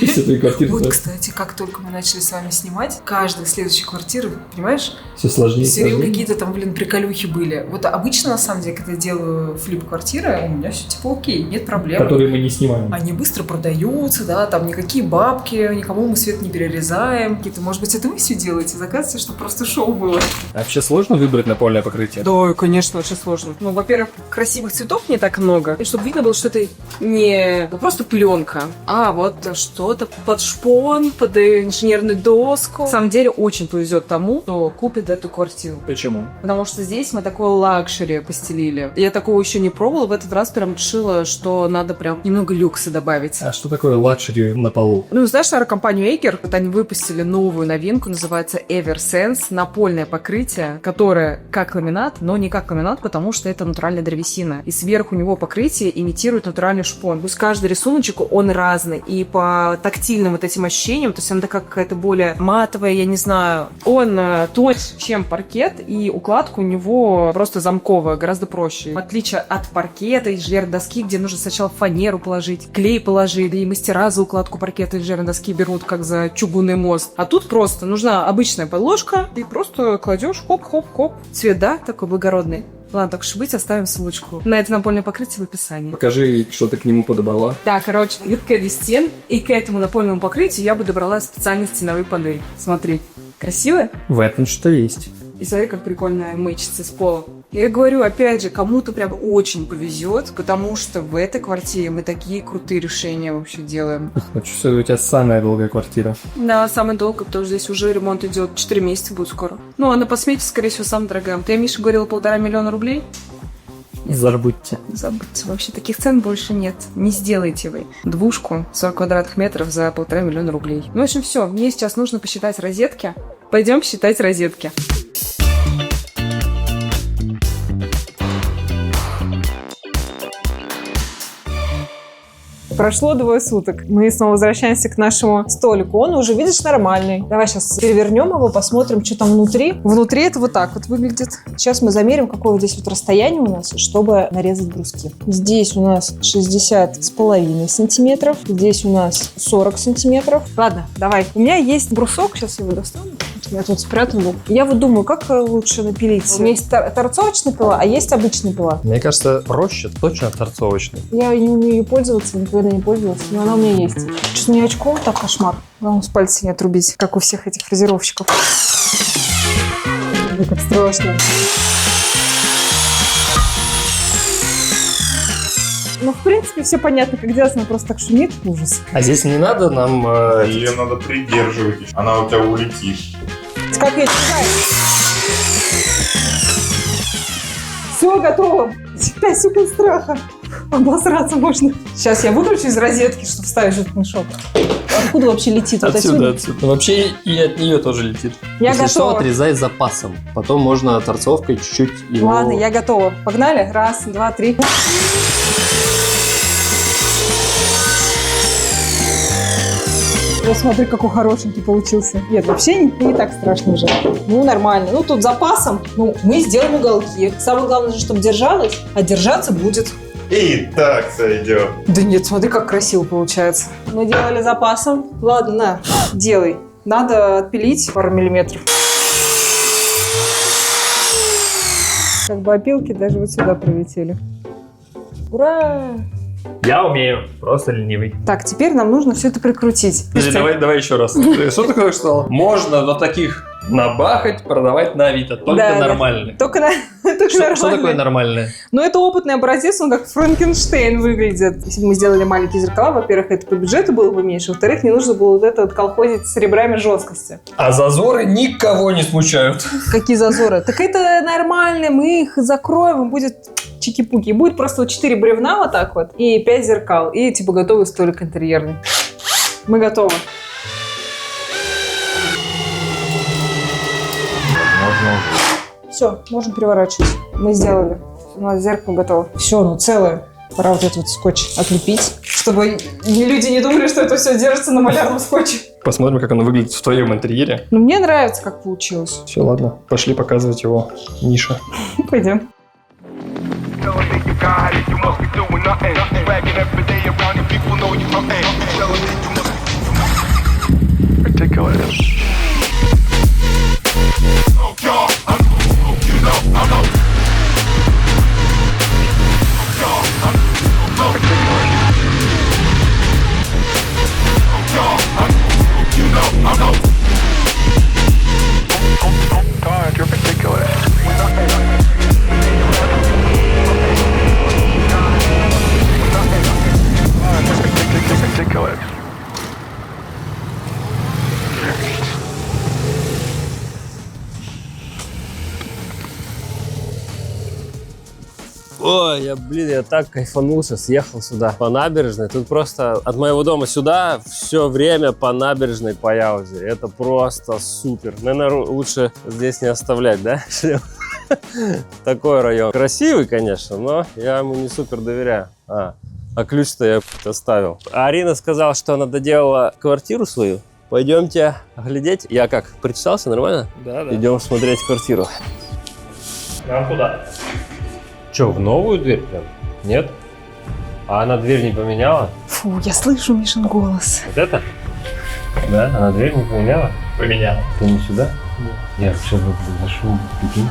Из этой квартиры. Вот, кстати, как только мы начали с вами снимать, каждая следующая квартира, понимаешь? Все сложнее. Все время какие-то там, приколюхи были. Вот обычно, на самом деле, когда я делаю флип-квартиры, у меня все типа окей, нет проблем. Которые мы не снимаем. Они быстро продаются, да, там никакие бабки, никому мы свет не перерезаем. Какие-то, может быть, это вы все делаете, заказываете, чтобы просто шоу было. Вообще сложно выбрать напольное покрытие? Да, конечно, очень сложно. Ну, во-первых, красивых цветов не так много. И чтобы видно было, что это не просто пленка, а вот что-то под шпон, под инженерную доску. На самом деле, очень повезет тому, кто купит эту квартиру. Почему? Потому что здесь мы такой лакшери постелили. Я такого еще не пробовала. В этот раз прям решила, что надо прям немного люкса добавить. А что такое лакшери на полу? Ну, знаешь, наверное, компанию Эйгер, вот они выпустили новую новинку, называется Eversense, напольное покрытие, которое как ламинат, но не как ламинат, потому что это натуральная древесина. И сверху него покрытие имитирует натуральный шпон. То есть каждый рисуночек, он разный. И по тактильным вот этим ощущениям, то есть она какая-то более матовая, я не знаю, он тоньше, чем паркет, и укладка у него просто замковая, гораздо проще. В отличие от паркета и инженерной доски, где нужно сначала фанеру положить, клей положить, и мастера за укладку паркета и инженерной доски берут как за чугунный мост. А тут просто нужна обычная подложка, ты просто кладешь, хоп-хоп-хоп. Цвет, да, такой благородный. Ладно, так уж и быть, оставим ссылочку на это напольное покрытие в описании. Покажи, что ты к нему подобрала. Да, короче, гибкая для стен, и к этому напольному покрытию я бы добрала специальные стеновые панели. Смотри, красиво? В этом что-то есть. И смотри, как прикольно мычится с пола. Я говорю, опять же, кому-то прям очень повезет, потому что в этой квартире мы такие крутые решения вообще делаем. Чувствую, у тебя самая долгая квартира. Да, самая долгая, потому что здесь уже ремонт идет. 4 месяца будет скоро. Ну, а на посмете, скорее всего, самая дорогая. Ты, Миша, говорила 1,5 миллиона рублей? Забудьте. Забудьте. Вообще таких цен больше нет. Не сделайте вы двушку 40 квадратных метров за 1,5 миллиона рублей. Ну, в общем, все. Мне сейчас нужно посчитать розетки. Пойдем считать розетки. Прошло 2 суток. Мы снова возвращаемся к нашему столику. Он уже, видишь, нормальный. Давай сейчас перевернем его, посмотрим, что там внутри. Внутри это вот так вот выглядит. Сейчас мы замерим, какое вот здесь вот расстояние у нас, чтобы нарезать бруски. Здесь у нас 60,5 сантиметров. Здесь у нас 40 сантиметров. Ладно, давай. У меня есть брусок. Сейчас я его достану. Я тут спрятан был. Я вот думаю, как лучше напилить. У меня есть торцовочная пила, а есть обычная пила. Мне кажется, проще точно торцовочный. Я не умею ее пользоваться, никогда не пользовалась, но она у меня есть. Что-то у меня очков так кошмар. Главное, с пальца не отрубить, как у всех этих фрезеровщиков. Ой, как страшно. Ну, в принципе, все понятно, как делать, она просто так шумит. Ужас. А здесь не надо нам... Ее надо придерживать, она у тебя улетит. Как я читаю. Все, готово. 5 секунд страха. Обосраться можно. Сейчас я выключу из розетки, чтобы вставить этот мешок. Откуда вообще летит? Вот отсюда. Ну, вообще и от нее тоже летит. Я Если готова. что, отрезай запасом. Потом можно торцовкой чуть-чуть его... Ладно, я готова. Погнали? 1, 2, 3. Вот смотри, какой хорошенький получился. Нет, вообще не так страшно уже. Ну, нормально. Ну, тут запасом. Ну, мы сделаем уголки. Самое главное же, чтобы держалось. А держаться будет. И так сойдет. Да нет, смотри, как красиво получается. Мы делали запасом. Ладно, на, делай. Надо отпилить пару миллиметров. Как бы опилки даже вот сюда прилетели. Ура! Я умею, просто ленивый. Так, теперь нам нужно все это прикрутить. Давай еще раз. Что такое сказал? Можно до таких набахать, продавать на Авито. Только Да, нормальный. Только Что такое нормальное? Но это опытный образец, он как Франкенштейн выглядит. Если бы мы сделали маленькие зеркала, во-первых, это по бюджету было бы меньше, во-вторых, не нужно было вот это вот колхозить с ребрами жесткости. А зазоры никого не смущают. Какие зазоры? Так это нормально, мы их закроем, и будет чики-пуки. Будет просто вот 4 бревна вот так вот и 5 зеркал. И типа готовый столик интерьерный. Мы готовы. Все, можно переворачивать. Мы сделали. У нас зеркало готово. Все, ну целое. Пора вот этот вот скотч отлепить, чтобы люди не думали, что это все держится на малярном скотче. Посмотрим, как оно выглядит в твоем интерьере. Ну, мне нравится, как получилось. Все, ладно. Пошли показывать его ниша. Пойдем. Ой, я так кайфанул сейчас, ехал сюда по набережной. Тут просто от моего дома сюда все время по набережной по Яузе. Это просто супер. Наверное, лучше здесь не оставлять, да? Такой район. Красивый, конечно, но я ему не супер доверяю. А ключ-то я оставил. Арина сказала, что она доделала квартиру свою. Пойдемте глядеть. Я как, причесался нормально? Да. Идем смотреть квартиру. Нам куда? Че, в новую дверь прям? Нет? А она дверь не поменяла? Фу, я слышу Мишин голос. Вот это? Да, она дверь не поменяла? Поменяла. Ты не сюда? Нет. Я сейчас зашел, прикинь.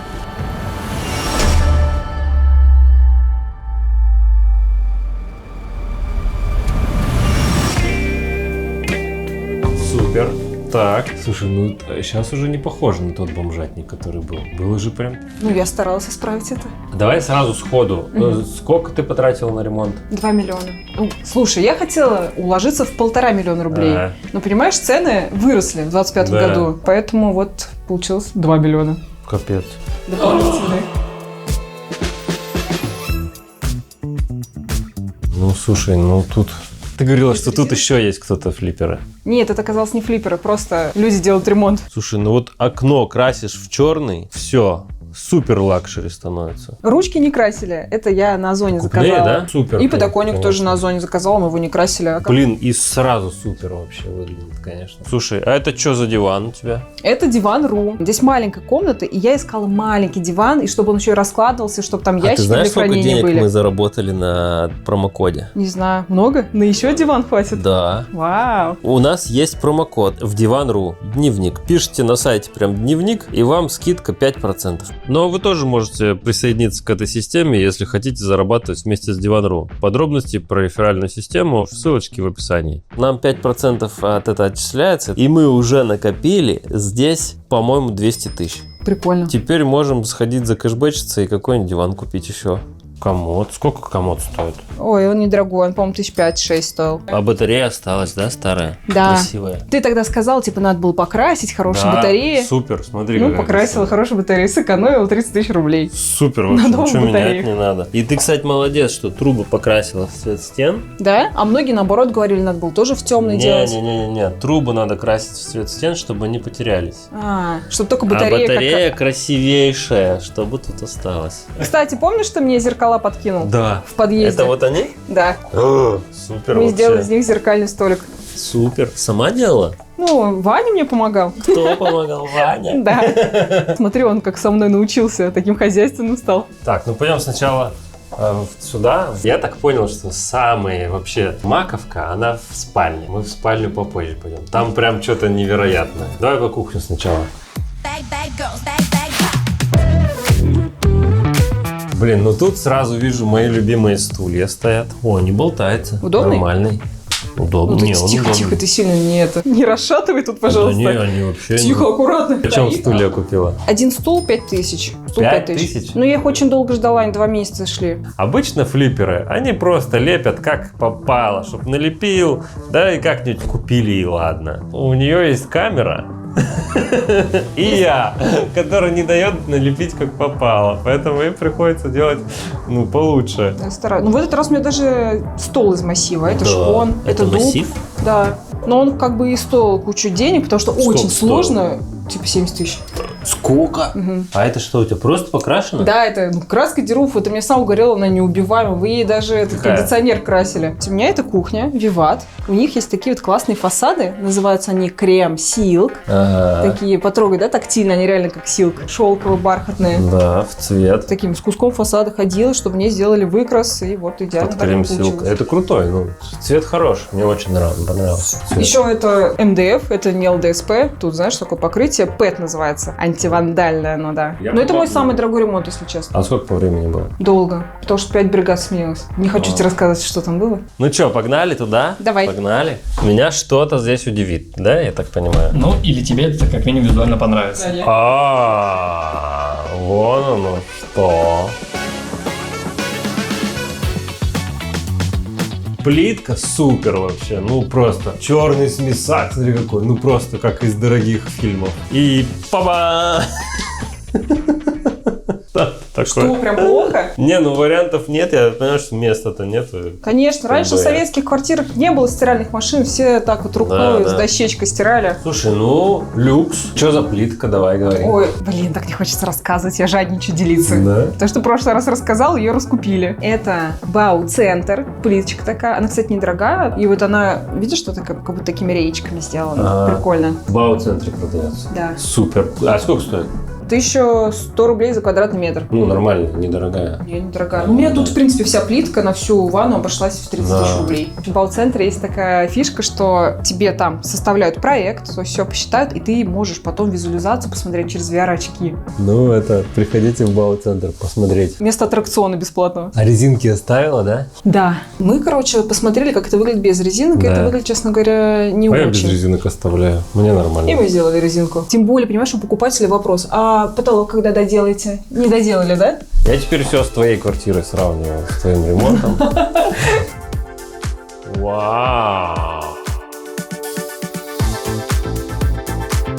Супер. Так, слушай, ну сейчас уже не похоже на тот бомжатник, который был. Было же прям... Ну, я старалась исправить это. Давай сразу сходу. Сколько ты потратила на ремонт? 2 миллиона. Ну, слушай, я хотела уложиться в 1,5 миллиона рублей. Но, понимаешь, цены выросли в 25-м году. Поэтому вот получилось 2 миллиона. Капец. Дополнительные. Ну, слушай, ну тут... Ты говорила, что тут еще есть кто-то флипперы. Нет, это оказалось не флипперы, просто люди делают ремонт. Слушай, ну вот окно красишь в черный, все, супер лакшери становится. Ручки не красили, это я на Озоне Куплее, заказала. да? Супер. И подоконник конечно. тоже на Озоне заказала, мы его не красили. Блин, и сразу супер вообще выглядит, конечно. Слушай, а это что за диван у тебя? Это диван.ру. Здесь маленькая комната, и я искала маленький диван, и чтобы он еще и раскладывался, чтобы там ящики ты знаешь, для хранения сколько денег были. мы заработали на промокоде? Не знаю, много? На еще диван хватит? Да. Вау. У нас есть промокод в Диван.ру, дневник. Пишите на сайте прям дневник, и вам скидка 5%. Но вы тоже можете присоединиться к этой системе, если хотите зарабатывать вместе с Диван.ру. Подробности про реферальную систему в ссылочке в описании. Нам 5% от этого отчисляется, и мы уже накопили здесь, по-моему, 200 тысяч. Прикольно. Теперь можем сходить за кэшбэчиться и какой-нибудь диван купить еще. Комод. Сколько комод стоит? Ой, он недорогой, он, по-моему, 5-6 стоил. А батарея осталась, да, старая? Да. Красивая. Ты тогда сказал, типа, надо было покрасить, хорошие батареи. Супер, смотри. Ну, покрасила хорошие батареи, сэкономила 30 тысяч рублей. Супер, На вообще, новую ничего батарею. менять не надо. И ты, кстати, молодец, что трубы покрасила в цвет стен. Да? А многие, наоборот, говорили, надо было тоже в темный делать. Не, трубы надо красить в цвет стен, чтобы они потерялись. Чтобы только батарея... А батарея красивейшая, чтобы тут осталась. Кстати, помнишь, ты мне зеркала подкинул? Да. В подъезде. Это вот они? Да. Супер Мы вообще. сделали из них зеркальный столик. Супер. Сама делала? Ну, Ваня мне помогал. Кто помогал? Ваня? Да. Смотри, он как со мной научился, таким хозяйственным стал. Так, ну пойдем сначала сюда. Я так понял, что самая вообще маковка, она в спальне. Мы в спальню попозже пойдем. Там прям что-то невероятное. Давай по кухню сначала. Блин, ну тут сразу вижу мои любимые стулья стоят. О, не болтается. Удобный? Нормальный. Удобно. Ну ты Не, он тихо, удобный. тихо, ты сильно не расшатывай тут, пожалуйста. Да не, они вообще... Тихо, аккуратно. Причем стулья купила? Один стул 5000. Стул 5000? Ну я их очень долго ждала, они 2 месяца шли. Обычно флипперы, они просто лепят как попало, чтоб налепил, да и как-нибудь купили и ладно. У нее есть камера, и я, который не дает налепить как попало. Поэтому ей приходится делать, ну, получше. Я стараюсь. Ну в этот раз у меня даже стол из массива. Это Да. шпон, Это дуб. массив? Да. Но он как бы и стоил кучу денег, потому что Сколько очень стоил? сложно. Типа 70 тысяч. Сколько? Мгм. А это что, у тебя просто покрашено? Да, это краска Деров, это мне сам говорила, она неубиваемая. Вы ей даже этот Какая? кондиционер красили. У меня это кухня, Виват. У них есть такие вот классные фасады. Называются они крем силк. Ага. Такие потрогай, да, тактильно, они реально как силк. Шелковые, бархатные. Да, в цвет. Таким с куском фасада ходила, чтобы мне сделали выкрас, и вот идеально Под так и крем-силк. получилось. Это крутой, ну, цвет хороший, мне очень понравился. Цвет. Еще это МДФ, это не ЛДСП. Тут, знаешь, такое покрытие. ПЭТ называется. Антивандальное, ну да. Я Но это мой попробую. самый дорогой ремонт, если честно. А сколько по времени было? Долго. Потому что 5 бригад сменилось. Не хочу тебе рассказывать, что там было. Ну что, погнали туда? Давай. Погнали. Меня что-то здесь удивит, да, я так понимаю? Ну, или тебе это как минимум визуально понравится. Вон оно что. Плитка супер вообще, ну просто черный смесак, смотри какой, ну просто как из дорогих фильмов. И па-ба! Что, прям плохо? Не, ну вариантов нет, я понимаю, что места-то нет. Конечно. Раньше в бы. советских квартирах не было стиральных машин, все так вот рукой с дощечкой стирали. Слушай, ну, люкс. Что за плитка, давай говори. Ой, блин, так не хочется рассказывать, я жадничаю делиться. Да? То, что в прошлый раз рассказал, ее раскупили. Это Бау-центр, плиточка такая. Она, кстати, недорогая. И вот она, видишь, что такая, как будто такими реечками сделана. Прикольно. В Бау-центре продается. Да. Супер. А сколько стоит? 1100 рублей за квадратный метр. Ну, нормально, недорогая. Я недорогая. Ну, у меня тут, в принципе, вся плитка на всю ванну обошлась в 30 тысяч рублей. В Бау-центре есть такая фишка, что тебе там составляют проект, то есть все посчитают, и ты можешь потом визуализацию посмотреть через VR-очки. Ну, это, приходите в Бау-центр посмотреть. Вместо аттракциона бесплатного. А резинки оставила, да? Да. Мы, короче, посмотрели, как это выглядит без резинок, и Да. это выглядит, честно говоря, не А я очень. без резинок оставляю. Мне нормально. И мы сделали резинку. Тем более, понимаешь, у покупателя вопрос, а потолок когда доделаете? Не доделали, да? Я теперь все с твоей квартирой сравниваю, с твоим ремонтом. Вау!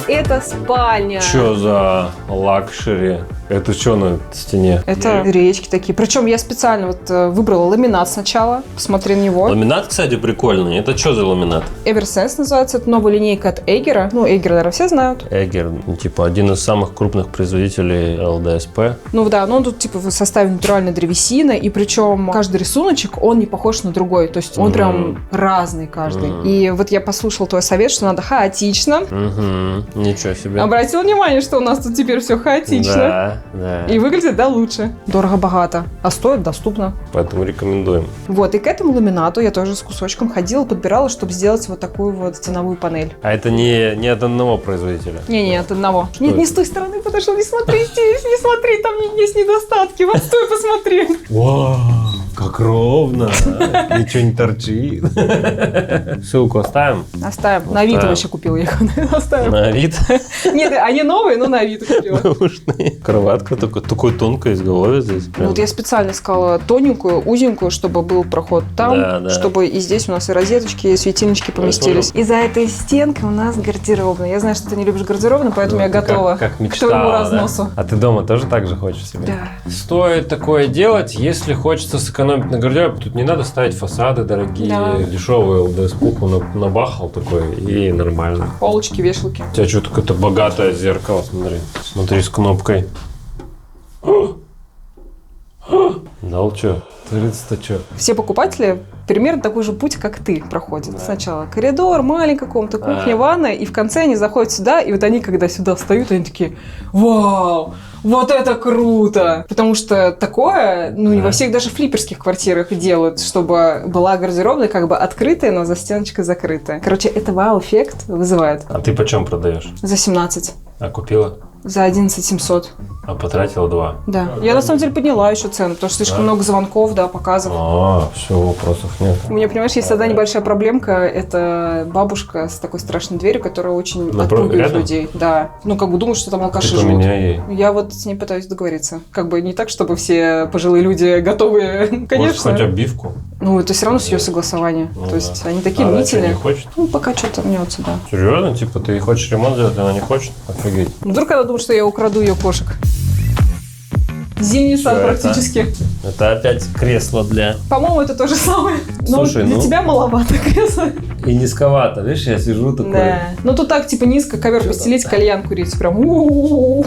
Это спальня. Что за лакшери? Это что на стене? Это речки такие. Причем я специально вот выбрала ламинат сначала. Посмотри на него. Ламинат, кстати, прикольный. Это что за ламинат? Eversense называется. Это новая линейка от Эйгера. Ну, Эйгер, наверное, все знают. Эгер, ну, типа, один из самых крупных производителей ЛДСП. Ну да, но он тут типа в составе натуральной древесины. И причем каждый рисуночек, он не похож на другой. То есть он прям разный каждый. И вот я послушала твой совет, что надо хаотично. Ничего себе. Обратил внимание, что у нас тут теперь все хаотично. Да. И выглядит, да, лучше. Дорого-богато. А стоит доступно. Поэтому рекомендуем. Вот, и к этому ламинату я тоже с кусочком ходила, подбирала, чтобы сделать вот такую вот стеновую панель. А это не от одного производителя? Не, от одного. Нет, это? не с той стороны подошел, не смотри здесь, не смотри, там есть недостатки. Вот стой, посмотри. Вау, как ровно. Ничего не торчит. Ссылку оставим? Оставим. На Авито вообще купила я их. Оставим. На Авито? Нет, они новые, но на Авито купила. Кроватка такой тонкой изголовье здесь. прям. Вот я специально искала тоненькую, узенькую, чтобы был проход там, Да. чтобы и здесь у нас и розеточки, и светильнички поместились. И за этой стенкой у нас гардеробная. Я знаю, что ты не любишь гардеробную, поэтому я готова Как к твоему мечтала, разносу. да? А ты дома тоже так же хочешь себе? Да. Стоит такое делать, если хочется сэкономить на гардеробе. Тут не надо ставить фасады дорогие, Да. дешевые ЛДС-пуху набахал такой, и нормально. Полочки, вешалки. У тебя что-то какое-то богатое зеркало, смотри. Смотри, с кнопкой. Дал что? Творится-то что? Все покупатели примерно такой же путь, как ты, проходят. Сначала коридор, маленькая комната, кухня, ванная, и в конце они заходят сюда, и вот они, когда сюда встают, они такие: вау, вот это круто! Потому что такое, ну, не во всех даже флипперских квартирах делают, чтобы была гардеробная как бы открытая, но застеночка закрытая. Короче, это вау-эффект вызывает. А ты почем продаешь? За 17. А купила? За 11 700. А потратила 2. Да. Я на самом деле подняла еще цену, потому что слишком много звонков, да, показов. Все, вопросов нет. У меня, понимаешь, есть одна небольшая проблемка. Это бабушка с такой страшной дверью, которая очень отпугивает рядом? людей. Да. Ну, как бы думают, что там алкаши Ты живут. поменяй ей. Я вот с ней пытаюсь договориться. Как бы не так, чтобы все пожилые люди готовы, Может, конечно. хоть обивку? Ну, это все равно с ее согласования. То есть они такие Она что, не мнительные. хочет? Ну, пока что-то мнется, да. Серьезно? Типа, ты хочешь ремонт сделать, она не хочет? Офигеть. Ну, вдруг она думает, что я украду ее кошек. Зимний сад Что это? практически. Это опять кресло для... По-моему, это то же самое. Но Слушай, для ну- тебя маловато кресло. И низковато, видишь, я сижу такой... Да. Ну, тут так, типа, низко ковер постелить, кальян курить. Прям у-у-у.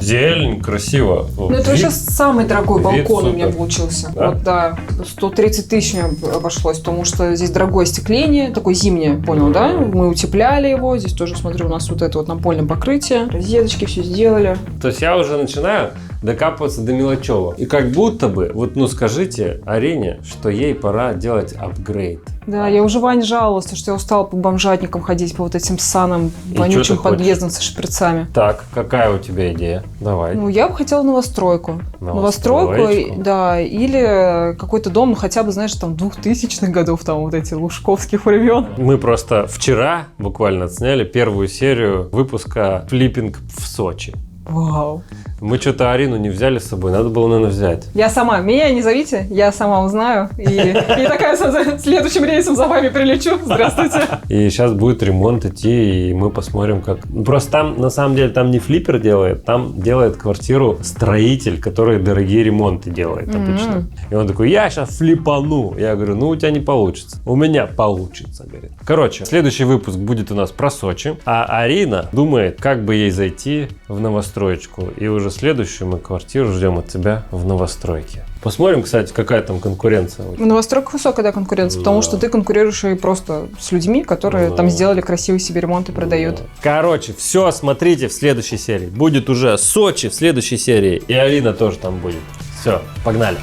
Зелень, красиво. Ну, это вообще самый дорогой вид балкон у меня супер. получился. Да? Вот, да. 130 тысяч мне обошлось, потому что здесь дорогое остекление, такое зимнее, понял, да? Мы утепляли его. Здесь тоже, смотрю, у нас вот это вот напольное покрытие. Розеточки все сделали. То есть я уже начинаю докапываться до мелочевого. И как будто бы, вот ну скажите Арине, что ей пора делать апгрейд. Да, я уже Ване жаловалась, что я устала по бомжатникам ходить, по вот этим ссаным И вонючим чё ты хочешь? подъездам со шприцами. Так, какая у тебя идея? Давай. Ну, я бы хотела новостройку. Новостроечку? Да, или какой-то дом, ну, хотя бы, знаешь, там, 2000-х годов, там, вот эти лужковских времен. Мы просто вчера буквально отсняли первую серию выпуска «Флиппинг в Сочи». Вау. Мы что-то Арину не взяли с собой, надо было, наверное, взять. Я сама, меня не зовите, я сама узнаю. И такая следующим рейсом за вами прилечу. Здравствуйте. И сейчас будет ремонт идти, и мы посмотрим, как... Ну, просто там, на самом деле, там не флиппер делает, там делает квартиру строитель, который дорогие ремонты делает обычно. И он такой, я сейчас флипану. Я говорю, ну, у тебя не получится. У меня получится, говорит. Короче, следующий выпуск будет у нас про Сочи, а Арина думает, как бы ей зайти в новостроечку. И уже следующую мы квартиру ждем от тебя в новостройке. Посмотрим, кстати, какая там конкуренция. В новостройках высокая, да, конкуренция, потому что ты конкурируешь и просто с людьми, которые там сделали красивый себе ремонт и продают. Короче, все смотрите в следующей серии. Будет уже Сочи в следующей серии, и Алина тоже там будет. Все, погнали.